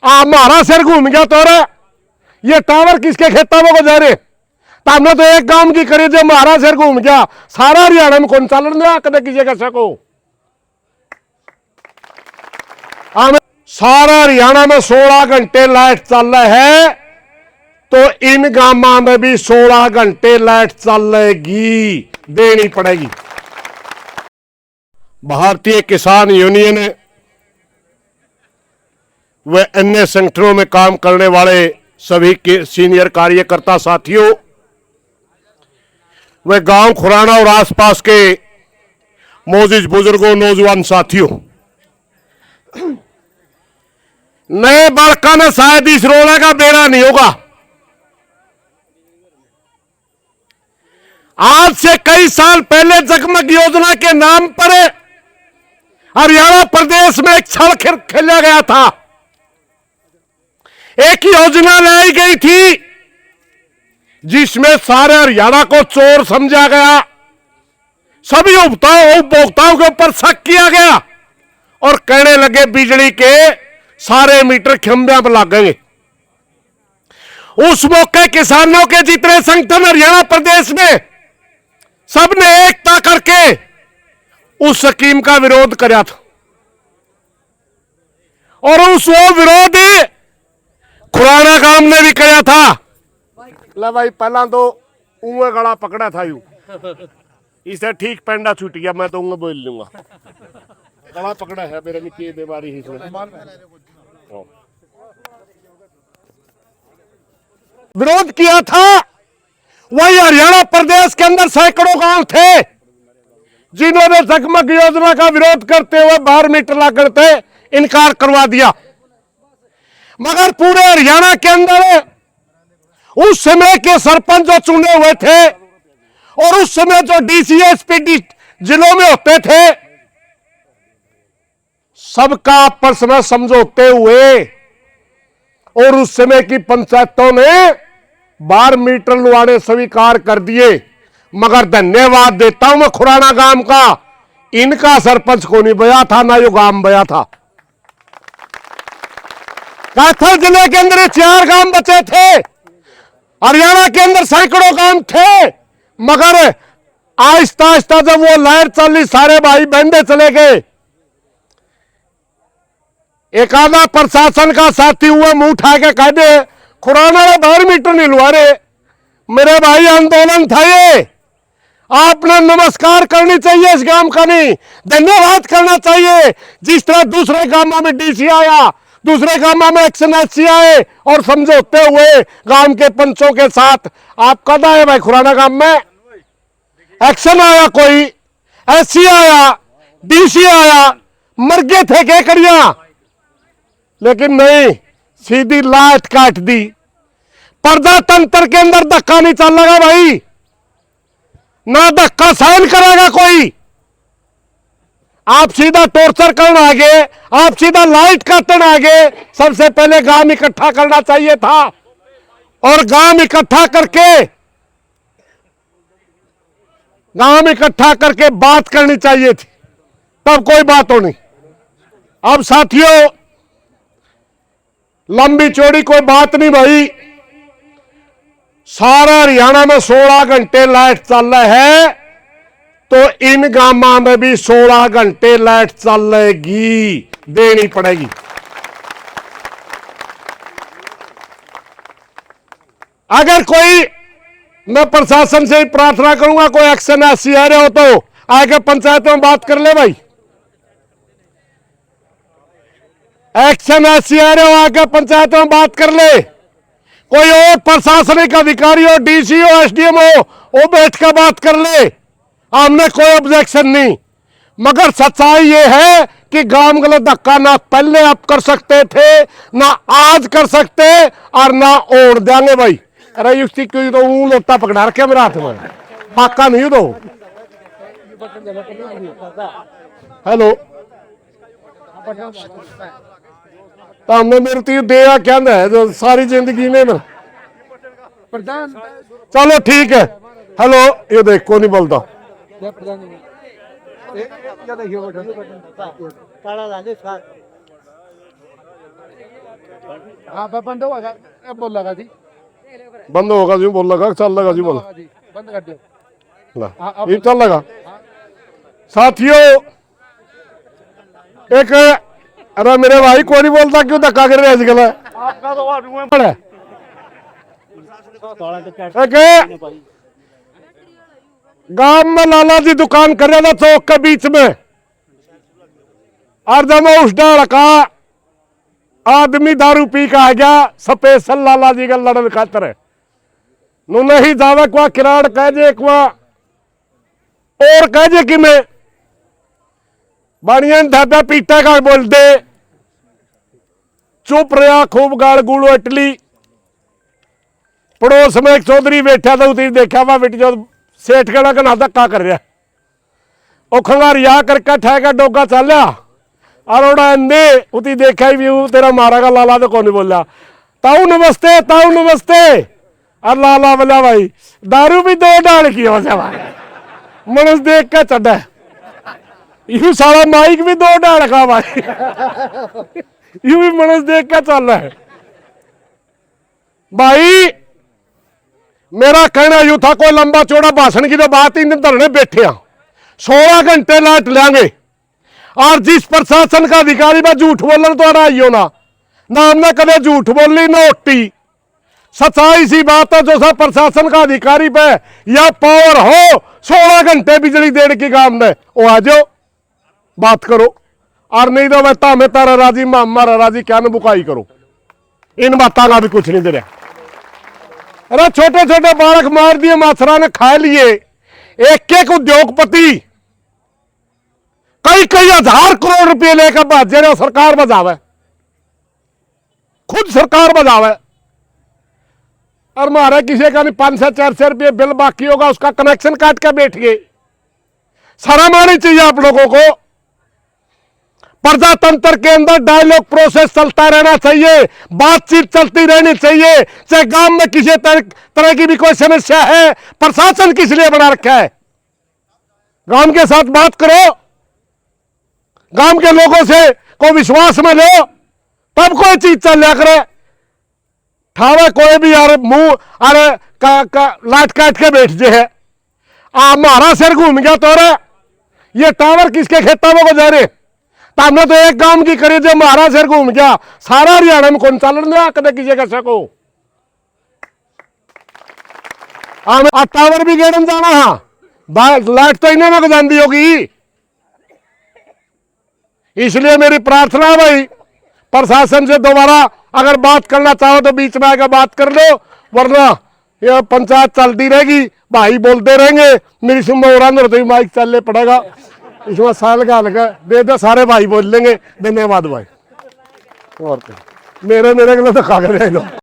हमारा सिर घूम गया तोरा, ये टावर किसके खेतों में जा रहे? तो हमने तो एक काम की करी, जो हमारा सिर घूम गया सारा हरियाणा में कौन चलन दिया कदे किसी का सको। हमें सारा हरियाणा में 16 घंटे लाइट चल रहा है, तो इन गांवों में भी 16 घंटे लाइट चलेगी, देनी पड़ेगी। भारतीय किसान यूनियन व अन्य संगठनों में काम करने वाले सभी के सीनियर कार्यकर्ता साथियों, व गांव खुराना और आसपास के मोजिज बुजुर्गों, नौजवान साथियों, नए बड़का में शायद इस रोड़ा का बेड़ा नहीं होगा। आज से कई साल पहले जगमग योजना के नाम पर हरियाणा प्रदेश में एक छल खेला गया था। एक योजना लाई गई थी जिसमें सारे हरियाणा को चोर समझा गया, सभी उपभोक्ताओं के ऊपर शक किया गया और कहने लगे बिजली के सारे मीटर खंभे पर लगेंगे। उस मौके किसानों के जितने संगठन हरियाणा प्रदेश में सबने एकता करके उस स्कीम का विरोध किया था, और उस वो विरोध खुराना गांव ने भी किया था। ला भाई पहला तो ऊँगे गला पकड़ा था यू, इसे ठीक पेंडा छूट गया, मैं तो ऊँगे बोल लूंगा। गला पकड़ा है मेरे नीचे बीमारी ही विरोध किया था। वही हरियाणा प्रदेश के अंदर सैकड़ों गांव थे जिन्होंने जगमग योजना का विरोध करते हुए 12 मीटर ला करते इनकार करवा दिया। मगर पूरे हरियाणा के अंदर उस समय के सरपंच जो चुने हुए थे और उस समय जो डीसी एसपी जिलों में होते थे, सबका आपस में समझौते हुए और उस समय की पंचायतों ने 12 मीटर लुआने स्वीकार कर दिए। मगर धन्यवाद देता हूं मैं खुराना गांव का, इनका सरपंच को नहीं बया था, ना यो गांव बया था। कैथल जिले के अंदर 4 गांव बचे थे, हरियाणा के अंदर सैकड़ों गांव थे, मगर आहिस्ता आहिस्ता जब वो लहर चली सारे भाई बहने चले गए। एक आधा प्रशासन का साथी हुआ मुंह उठा के कह दे खुराना में 12 मीटर नहीं लुआ रहे। मेरे भाई आंदोलन था ये, आपने नमस्कार करनी चाहिए इस गांव का, नहीं धन्यवाद करना चाहिए। जिस तरह दूसरे गांवों में डीसी आया, दूसरे गांवों में एक्शन एससी आए और समझौते हुए गांव के पंचों के साथ, आप कद आए भाई खुराना गांव में? एक्शन आया, कोई एससी आया, डीसी आया, मर गए थे केकड़ियां, लेकिन नहीं, सीधी लाट काट दी। पर्दा तंत्र के अंदर धक्का नहीं चल लगा भाई, ना धक्का सहन करेगा कोई। आप सीधा टॉर्चर करना आगे, आप सीधा लाइट काटना आगे। सबसे पहले गांव इकट्ठा करना चाहिए था और गांव इकट्ठा करके बात करनी चाहिए थी, तब कोई बात होनी। अब साथियों, लंबी चौड़ी कोई बात नहीं भाई, सारा हरियाणा में 16 घंटे लाइट चल रहा है, तो इन गांवों में भी 16 घंटे लाइट चलेगी, देनी पड़ेगी। अगर कोई, मैं प्रशासन से ही प्रार्थना करूंगा, कोई एक्शन ऐसी आ रहे हो तो आगे पंचायत में बात कर ले भाई। एक्शन ऐसी आ रहे हो आगे पंचायत में बात कर ले। कोई और प्रशासनिक अधिकारी हो, डीसी हो, एसडीएम हो, वो बैठ कर बात कर ले, हमने कोई ऑब्जेक्शन नहीं। मगर सच्चाई ये है कि गांव गलत धक्का ना पहले आप कर सकते थे, ना आज कर सकते और ना और देंगे भाई। अरे युक्ति क्यों तो ऊँ लोटा पकड़ा रखे मेरे हाथ में, पाका नहीं दो। हेलो, तो हमने मेरे तो दिया क्या है जो सारी जिंदगी में ना। चलो ठीक है। हेलो, ये देखो नहीं बोलता। हाँ बंद होगा, अब बोल लगा जी, बंद होगा जी, बोल लगा, चल लगा जी, बोल जी बंद कर दो। ला, ये चल लगा। साथियों एक, अरे मेरे भाई कोई नहीं बोलता, क्यों धक्का कर रहे हैं आजकल? आपका तो है एक गांव में लाला जी दुकान कर रहा था चौक के बीच में, और जब उस डाल का आदमी दारू पी के आ गया स्पेशल लाला जी का लड़न खातर, नहीं जावे कुआ किराड़ कह जे कुआ और कह जे कि मैं बढ़िया धाबा पीटा का बोल दे, चुप रहा, खूब गाल गुड़ो इटली। पड़ोस में एक चौधरी बैठा था, उसी देखा वा बेटी जो सेठ के ना धक्का कर रहा, और खंगारिया करके ठहका डोगा चलिया, और उती देखा ही भी तेरा मारा का लाला तो कौन बोला, ताऊ नमस्ते, ताऊ नमस्ते। और लाला बोला भाई दारू भी 2 डाल की हो भाई, मनस देख के चढ़ा, यू सारा माइक भी 2 डाल का भाई, यू भी मनस देख के चल रहा है भाई। मेरा कहना यू था, कोई लंबा चौड़ा भाषण की तो बात ही नहीं, धरने बैठे हैं 16 घंटे लाइट लेंगे, और जिस प्रशासन का अधिकारी बा झूठ बोलने तो आइयो ना, हमने कदे झूठ बोली ना ओटी, सच्चाई सी बात है, जो सा प्रशासन का अधिकारी पे या पावर हो 16 घंटे बिजली देने की काम में, वो आ जाओ बात करो, और नहीं तो मैं में तारा राजी मारा राजी, क्या न बुकाई करो, इन बातों का भी कुछ नहीं दे रहा। अरे छोटे छोटे बालक मार दिए, माछरा ने खा लिए, एक एक उद्योगपति कई कई हजार करोड़ रुपए लेकर भाजे रहे, सरकार बजावे, खुद सरकार बजावे, और मारे किसी का नहीं 500-400 रुपये बिल बाकी होगा, उसका कनेक्शन काट के बैठ गए। शर्म आनी चाहिए आप लोगों को। प्रजातंत्र के अंदर डायलॉग प्रोसेस चलता रहना चाहिए, बातचीत चलती रहनी चाहिए, चाहे गांव में किसी तरह की भी कोई समस्या है, प्रशासन किस लिए बना रखा है? गांव के साथ बात करो, गांव के लोगों से को विश्वास में लो, तब कोई चीज चल करे। ठावे कोई भी यार मुंह अरे लाट काट के बैठ जे है, हमारा सिर घूम गया तो ये टावर किसके खेतों में को जा रहे, तो हमने तो एक काम की करी, जो हमारा सिर घूम गया सारा हरियाणा में कौन चलन दिया कदे किसी का सको। टावर भी गेड़न जाना, हाँ लाइट तो इन्हें में जाती होगी, इसलिए मेरी प्रार्थना है भाई, प्रशासन से दोबारा अगर बात करना चाहो तो बीच में आकर बात कर लो, वरना यह पंचायत चलती रहेगी, भाई बोलते रहेंगे, मेरी सुबह तो माइक चलने पड़ेगा, इसमें साल का लगा दे दे, सारे भाई बोल लेंगे। धन्यवाद भाई, और मेरे के लिए तो खा कर